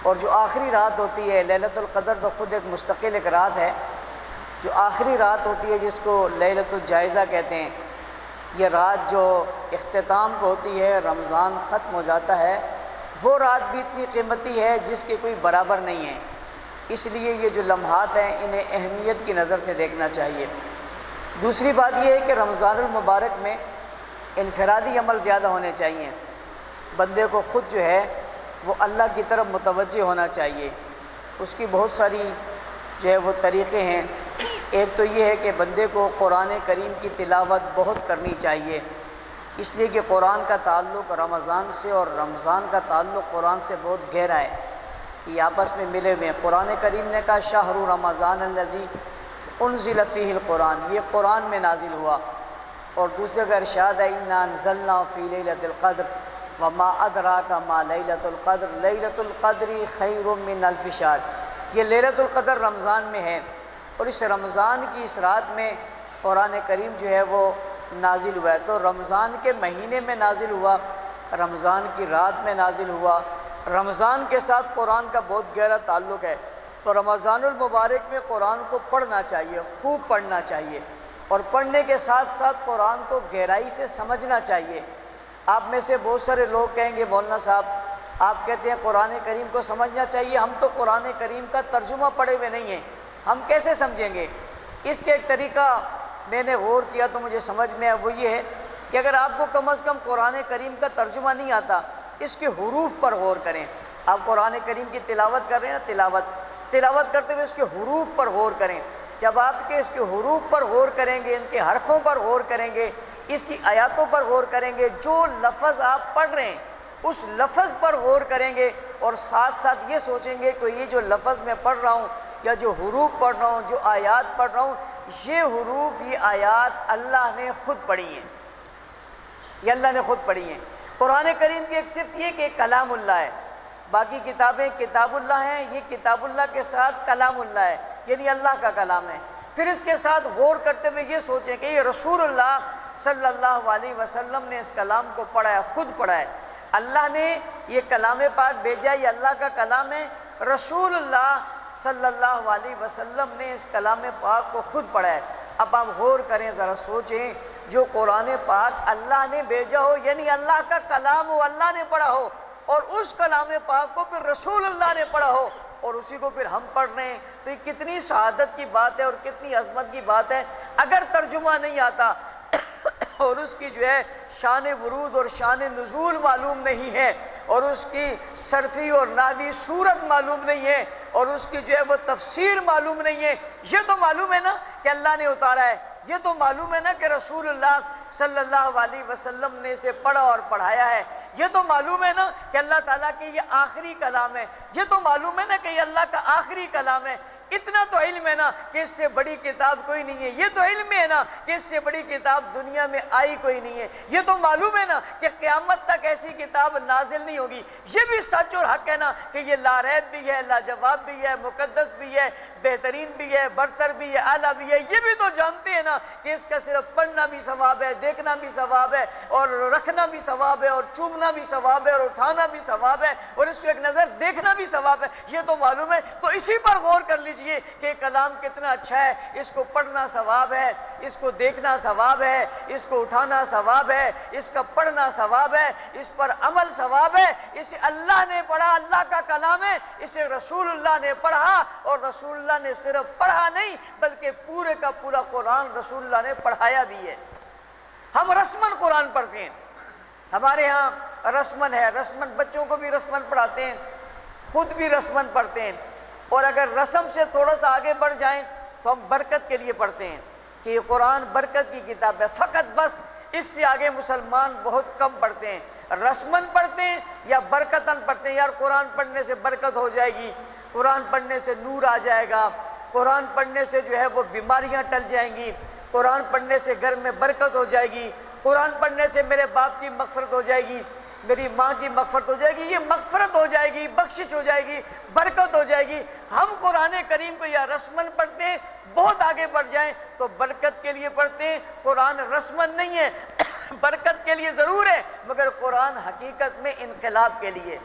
اور جو آخری رات ہوتی ہے لیلۃ القدر تو خود ایک مستقل ایک رات ہے، جو آخری رات ہوتی ہے جس کو لیلۃ الجائزہ کہتے ہیں، یہ رات جو اختتام کو ہوتی ہے، رمضان ختم ہو جاتا ہے، وہ رات بھی اتنی قیمتی ہے جس کے کوئی برابر نہیں ہے۔ اس لیے یہ جو لمحات ہیں انہیں اہمیت کی نظر سے دیکھنا چاہیے۔ دوسری بات یہ ہے کہ رمضان المبارک میں انفرادی عمل زیادہ ہونے چاہیے، بندے کو خود جو ہے وہ اللہ کی طرف متوجہ ہونا چاہیے۔ اس کی بہت ساری جو ہے وہ طریقے ہیں۔ ایک تو یہ ہے کہ بندے کو قرآن کریم کی تلاوت بہت کرنی چاہیے، اس لیے کہ قرآن کا تعلق رمضان سے اور رمضان کا تعلق قرآن سے بہت گہرا ہے، یہ آپس میں ملے ہوئے ہیں۔ قرآن کریم نے کہا شہر رمضان الذی انزل فیہ القرآن، یہ قرآن میں نازل ہوا، اور دوسرے کا ارشاد ہے انا انزلنا فی لیلۃ القدر وما ادراک ما لیلۃ القدر لیلۃ القدر خیر من الف شہر۔ یہ لیلۃ القدر رمضان میں ہے، اور اس رمضان کی اس رات میں قرآن کریم جو ہے وہ نازل ہوا ہے۔ تو رمضان کے مہینے میں نازل ہوا، رمضان کی رات میں نازل ہوا، رمضان کے ساتھ قرآن کا بہت گہرا تعلق ہے۔ تو رمضان المبارک میں قرآن کو پڑھنا چاہیے، خوب پڑھنا چاہیے، اور پڑھنے کے ساتھ ساتھ قرآن کو گہرائی سے سمجھنا چاہیے۔ آپ میں سے بہت سارے لوگ کہیں گے مولانا صاحب آپ کہتے ہیں قرآن کریم کو سمجھنا چاہیے، ہم تو قرآن کریم کا ترجمہ پڑھے ہوئے نہیں ہیں، ہم کیسے سمجھیں گے؟ اس کے ایک طریقہ میں نے غور کیا تو مجھے سمجھ میں آیا، وہ یہ ہے کہ اگر آپ کو کم از کم قرآن کریم کا ترجمہ نہیں آتا، اس کے حروف پر غور کریں۔ آپ قرآن کریم کی تلاوت کر رہے ہیں نا، تلاوت کرتے ہوئے اس کے حروف پر غور کریں۔ جب آپ کے اس کے حروف پر غور کریں گے، ان کے حرفوں پر غور کریں گے، اس کی آیاتوں پر غور کریں گے، جو لفظ آپ پڑھ رہے ہیں اس لفظ پر غور کریں گے، اور ساتھ ساتھ یہ سوچیں گے کہ یہ جو لفظ میں پڑھ رہا ہوں یا جو حروف پڑھ رہا ہوں، جو آیات پڑھ رہا ہوں، یہ حروف یہ آیات اللہ نے خود پڑھی ہیں، یہ اللہ نے خود پڑھی ہیں۔ قرآن کریم کی ایک صفت یہ کہ کلام اللہ ہے، باقی کتابیں کتاب اللہ ہیں، یہ کتاب اللہ کے ساتھ کلام اللہ ہے، یعنی اللہ کا کلام ہے۔ پھر اس کے ساتھ غور کرتے ہوئے یہ سوچیں کہ یہ رسول اللہ صلی اللہ علیہ وسلم نے اس کلام کو پڑھا ہے، خود پڑھا ہے، اللہ نے یہ کلام پاک بھیجا، یہ اللہ کا کلام ہے، رسول اللہ صلی اللہ علیہ وسلم نے اس کلام پاک کو خود پڑھا ہے۔ اب آپ غور کریں، ذرا سوچیں، جو قرآن پاک اللہ نے بھیجا ہو، یعنی اللہ کا کلام ہو، اللہ نے پڑھا ہو، اور اس کلام پاک کو پھر رسول اللہ نے پڑھا ہو، اور اسی کو پھر ہم پڑھ رہے ہیں، تو یہ کتنی سعادت کی بات ہے اور کتنی عظمت کی بات ہے۔ اگر ترجمہ نہیں آتا اور اس کی جو ہے شان ورود اور شان نزول معلوم نہیں ہے، اور اس کی صرفی اور نحوی صورت معلوم نہیں ہے، اور اس کی جو ہے وہ تفسیر معلوم نہیں ہے، یہ تو معلوم ہے نا کہ اللہ نے اتارا ہے، یہ تو معلوم ہے نا کہ رسول اللہ صلی اللہ علیہ وسلم نے اسے پڑھا اور پڑھایا ہے، یہ تو معلوم ہے نا کہ اللہ تعالیٰ کی یہ آخری کلام ہے، یہ تو معلوم ہے نا کہ یہ اللہ کا آخری کلام ہے۔ اتنا تو علم ہے نا کہ اس سے بڑی کتاب کوئی نہیں ہے، یہ تو علم ہے نا کہ اس سے بڑی کتاب دنیا میں آئی کوئی نہیں ہے، یہ تو معلوم ہے نا کہ قیامت تک ایسی کتاب نازل نہیں ہوگی، یہ بھی سچ اور حق ہے نا کہ یہ لا ریب بھی ہے، لاجواب بھی ہے، مقدس بھی ہے، بہترین بھی ہے، برتر بھی ہے، اعلیٰ بھی ہے، یہ بھی تو جانتے ہیں نا کہ اس کا صرف پڑھنا بھی ثواب ہے، دیکھنا بھی ثواب ہے، اور رکھنا بھی ثواب ہے، اور چومنا بھی ثواب ہے، اور اٹھانا بھی ثواب ہے، اور اس کو ایک نظر دیکھنا بھی ثواب ہے، یہ تو معلوم ہے۔ تو اسی پر غور کر لیجئے کہ کلام کتنا اچھا ہے، اس کو پڑھنا ثواب ہے، اس کو دیکھنا ثواب ہے، اس کو اٹھانا ثواب ہے، اس کا پڑھنا ثواب ہے، اس پر عمل ثواب ہے۔ اسے اللہ نے پڑھا، اللہ کا کلام ہے، اسے رسول اللہ نے پڑھا، اور رسول اللہ نے صرف پڑھا نہیں بلکہ پورے کا پورا قرآن رسول اللہ نے پڑھایا بھی ہے۔ ہم رسمن قرآن پڑھتے ہیں، ہمارے ہاں رسمن ہے، رسمن بچوں کو بھی رسمن پڑھاتے ہیں، خود بھی رسمن پڑھتے ہیں، اور اگر رسم سے تھوڑا سا آگے بڑھ جائیں تو ہم برکت کے لیے پڑھتے ہیں کہ یہ قرآن برکت کی کتاب ہے، فقط بس اس سے آگے مسلمان بہت کم پڑھتے ہیں۔ رسمن پڑھتے ہیں یا برکتاً پڑھتے ہیں، یار قرآن پڑھنے سے برکت ہو جائے گی، قرآن پڑھنے سے نور آ جائے گا، قرآن پڑھنے سے جو ہے وہ بیماریاں ٹل جائیں گی، قرآن پڑھنے سے گھر میں برکت ہو جائے گی، قرآن پڑھنے سے میرے باپ کی مغفرت ہو جائے گی، میری ماں کی مغفرت ہو جائے گی، یہ مغفرت ہو جائے گی، بخشش ہو جائے گی، برکت ہو جائے گی۔ ہم قرآن کریم کو یا رسمن پڑھتے ہیں، بہت آگے بڑھ جائیں تو برکت کے لیے پڑھتے ہیں۔ قرآن رسمن نہیں ہے، برکت کے لیے ضرور ہے، مگر قرآن حقیقت میں انقلاب کے لیے